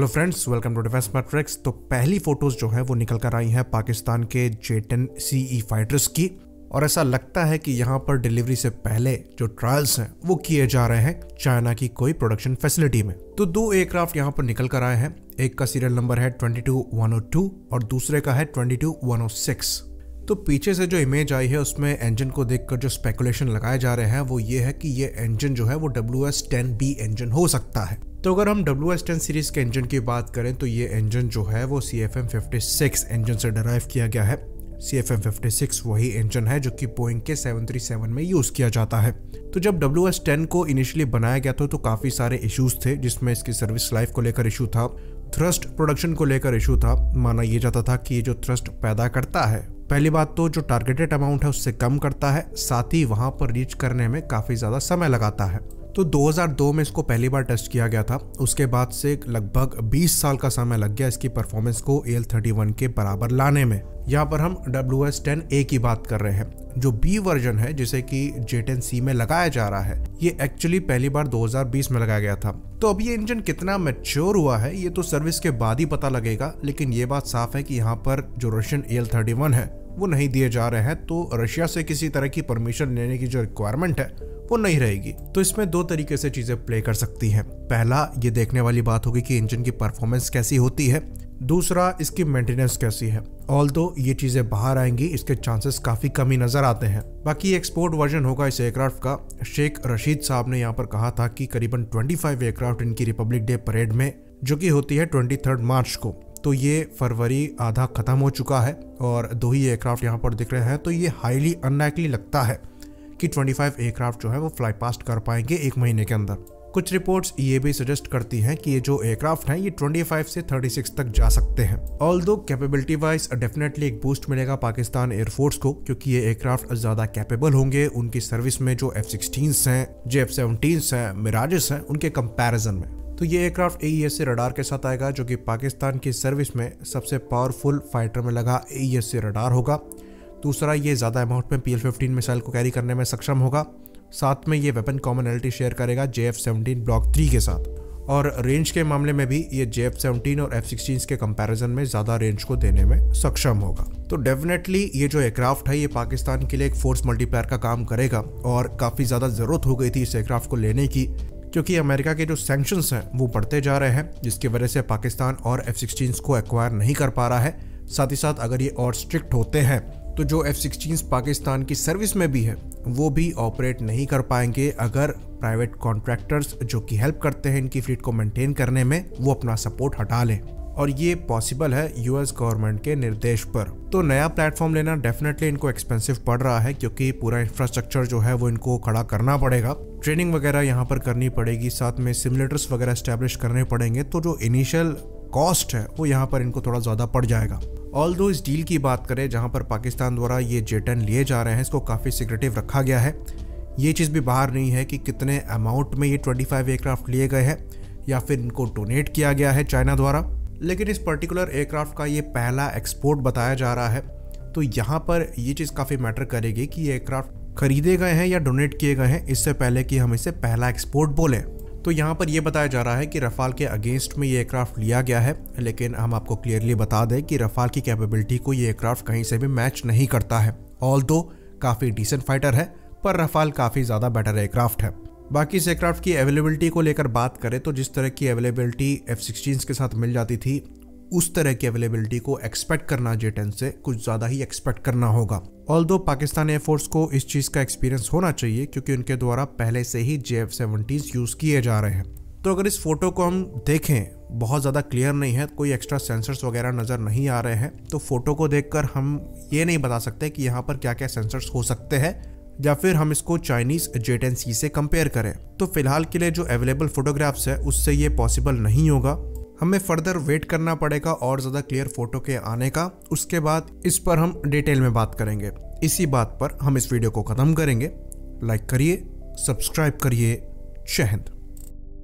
Friends, welcome to Defence Matrix. तो पहली photos जो है वो निकल कर आई हैं पाकिस्तान के J-10CE फाइटर्स की, और ऐसा लगता है कि यहाँ पर डिलीवरी से पहले जो ट्रायल्स हैं वो किए जा रहे हैं चाइना की कोई प्रोडक्शन फैसिलिटी में। तो दो एयरक्राफ्ट यहाँ पर निकल कर आए हैं। एक का सीरियल नंबर है 22102 और दूसरे का है 22106। तो पीछे से जो इमेज आई है उसमें इंजन को देखकर जो स्पेकुलेशन लगाए जा रहे हैं वो ये है कि ये इंजन जो है वो WS-10B इंजन हो सकता है। तो अगर हम WS-10 सीरीज के इंजन की बात करें तो ये इंजन जो है वो CFM56 इंजन से डराइव किया गया है। CFM56 वही इंजन है जो कि बोइंग के 737 में यूज किया जाता है। तो जब WS-10 को इनिशियली बनाया गया था तो काफी सारे इश्यूज थे, जिसमें इसकी सर्विस लाइफ को लेकर इशू था, थ्रस्ट प्रोडक्शन को लेकर इशू था। माना यह जाता था कि ये जो थ्रस्ट पैदा करता है, पहली बात तो जो टारगेटेड अमाउंट है उससे कम करता है, साथ ही वहां पर रीच करने में काफी ज्यादा समय लगाता है। तो 2002 में इसको पहली बार टेस्ट किया गया था। उसके बाद से लगभग 20 साल का समय लग गया इसकी परफॉर्मेंस को AL-31 के बराबर लाने में। यहाँ पर हम WS-10A की बात कर रहे हैं। जो B वर्जन है जिसे कि J-10C में लगाया जा रहा है, ये एक्चुअली पहली बार 2020 में लगाया गया था। तो अब ये इंजन कितना मैच्योर हुआ है ये तो सर्विस के बाद ही पता लगेगा, लेकिन ये बात साफ है कि यहाँ पर जो रशियन AL-31 है वो नहीं दिए जा रहे हैं, तो रशिया से किसी तरह की परमिशन लेने की जो रिक्वायरमेंट है वो नहीं रहेगी। तो इसमें दो तरीके से चीजें प्ले कर सकती हैं। पहला, ये देखने वाली बात होगी कि इंजन की परफॉर्मेंस कैसी होती है। दूसरा, इसकी मेंटेनेंस कैसी है। ऑल्दो ये चीजें बाहर आएंगी, इसके चांसेस काफी कम ही नजर आते हैं। बाकी एक्सपोर्ट वर्जन होगा इस एयरक्राफ्ट का। शेख रशीद साहब ने यहाँ पर कहा था कि करीबन 25 एयरक्राफ्ट इनकी रिपब्लिक डे परेड में, जो कि होती है 23 मार्च को, तो ये फरवरी आधा खत्म हो चुका है और 2 ही एयरक्राफ्ट यहाँ पर दिख रहे हैं। तो ये हाईली अनलाइकली लगता है कि 25 एयरक्राफ्ट जो है वो फ्लाई पास्ट कर पाएंगे 1 महीने के अंदर। कुछ रिपोर्ट्स ये भी सजेस्ट करती हैं कि ये जो एयरक्राफ्ट हैं ये 25 से 36 तक जा सकते हैं। ऑल्दो कैपेबिलिटी वाइज डेफिनेटली एक बूस्ट मिलेगा पाकिस्तान एयरफोर्स को, क्योंकि ये एयरक्राफ्ट ज्यादा कैपेबल होंगे उनकी सर्विस में जो F-16s हैं, JF-17s हैं, मिराजेस हैं, उनके कंपैरिजन में। तो ये एयरक्राफ्ट AES से रडार के साथ आएगा, जो कि पाकिस्तान की सर्विस में सबसे पावरफुल फाइटर में लगा AES से रडार होगा। दूसरा, ये ज्यादा अमाउंट में PL-15 मिसाइल को कैरी करने में सक्षम होगा। साथ में ये वेपन कॉमनैलिटी शेयर करेगा JF-17 ब्लॉक 3 के साथ, और रेंज के मामले में भी ये JF-17 और F-16 के कंपैरिजन में ज्यादा रेंज को देने में सक्षम होगा। तो डेफिनेटली ये जो एयरक्राफ्ट है ये पाकिस्तान के लिए एक फोर्स मल्टीप्लायर का काम करेगा, और काफी ज्यादा जरूरत हो गई थी इस एयरक्राफ्ट को लेने की, क्योंकि अमेरिका के जो सैंक्शंस हैं वो बढ़ते जा रहे हैं, जिसकी वजह से पाकिस्तान और F-16 को एक्वायर नहीं कर पा रहा है। साथ ही साथ अगर ये और स्ट्रिक्ट होते हैं तो जो F-16 पाकिस्तान की सर्विस में भी है वो भी ऑपरेट नहीं कर पाएंगे अगर प्राइवेट कॉन्ट्रैक्टर्स जो कि हेल्प करते हैं इनकी फ्लीट को मेंटेन करने में वो अपना सपोर्ट हटा लें, और ये पॉसिबल है US गवर्नमेंट के निर्देश पर। तो नया प्लेटफॉर्म लेना डेफिनेटली इनको एक्सपेंसिव पड़ रहा है, क्योंकि पूरा इंफ्रास्ट्रक्चर जो है वो इनको खड़ा करना पड़ेगा, ट्रेनिंग वगैरह यहाँ पर करनी पड़ेगी, साथ में सिमुलेटर्स वगैरह एस्टेब्लिश करने पड़ेंगे। तो जो इनिशियल कॉस्ट है वो यहाँ पर इनको थोड़ा ज्यादा पड़ जाएगा। ऑल्दो इस डील की बात करें जहाँ पर पाकिस्तान द्वारा ये J-10 लिए जा रहे हैं, इसको काफी सिक्रेटिव रखा गया है। ये चीज भी बाहर नहीं है कि कितने अमाउंट में ये 25 एयरक्राफ्ट लिए गए हैं या फिर इनको डोनेट किया गया है चाइना द्वारा, लेकिन इस पर्टिकुलर एयरक्राफ्ट का ये पहला एक्सपोर्ट बताया जा रहा है। तो यहाँ पर ये चीज काफी मैटर करेगी कि ये एयरक्राफ्ट खरीदे गए हैं या डोनेट किए गए हैं, इससे पहले कि हम इसे पहला एक्सपोर्ट बोले। तो यहाँ पर यह बताया जा रहा है कि रफाल के अगेंस्ट में ये एयरक्राफ्ट लिया गया है, लेकिन हम आपको क्लियरली बता दें कि रफाल की कैपेबिलिटी को ये एयरक्राफ्ट कहीं से भी मैच नहीं करता है। ऑल्दो काफी डिसेंट फाइटर है, पर रफाल काफी ज्यादा बेटर एयरक्राफ्ट है। बाकी इस एयरक्राफ्ट की अवेलेबिलिटी को लेकर बात करें तो जिस तरह की अवेलेबिलिटी F-16 के साथ मिल जाती थी, उस तरह की अवेलेबिलिटी को एक्सपेक्ट करना J-10 से कुछ ज्यादा ही एक्सपेक्ट करना होगा। ऑल्दो पाकिस्तान एयरफोर्स को इस चीज का एक्सपीरियंस होना चाहिए, क्योंकि उनके द्वारा पहले से ही JF-17 यूज किए जा रहे हैं। तो अगर इस फोटो को हम देखें, बहुत ज्यादा क्लियर नहीं है, कोई एक्स्ट्रा सेंसर्स वगैरह नजर नहीं आ रहे हैं। तो फोटो को देखकर हम ये नहीं बता सकते कि यहाँ पर क्या क्या सेंसर्स हो सकते हैं, या फिर हम इसको चाइनीज J-10C से कंपेयर करें। तो फिलहाल के लिए जो अवेलेबल फोटोग्राफ्स है उससे ये पॉसिबल नहीं होगा। हमें फर्दर वेट करना पड़ेगा और ज्यादा क्लियर फोटो के आने का, उसके बाद इस पर हम डिटेल में बात करेंगे। इसी बात पर हम इस वीडियो को खत्म करेंगे। लाइक करिए, सब्सक्राइब करिए। जय हिंद।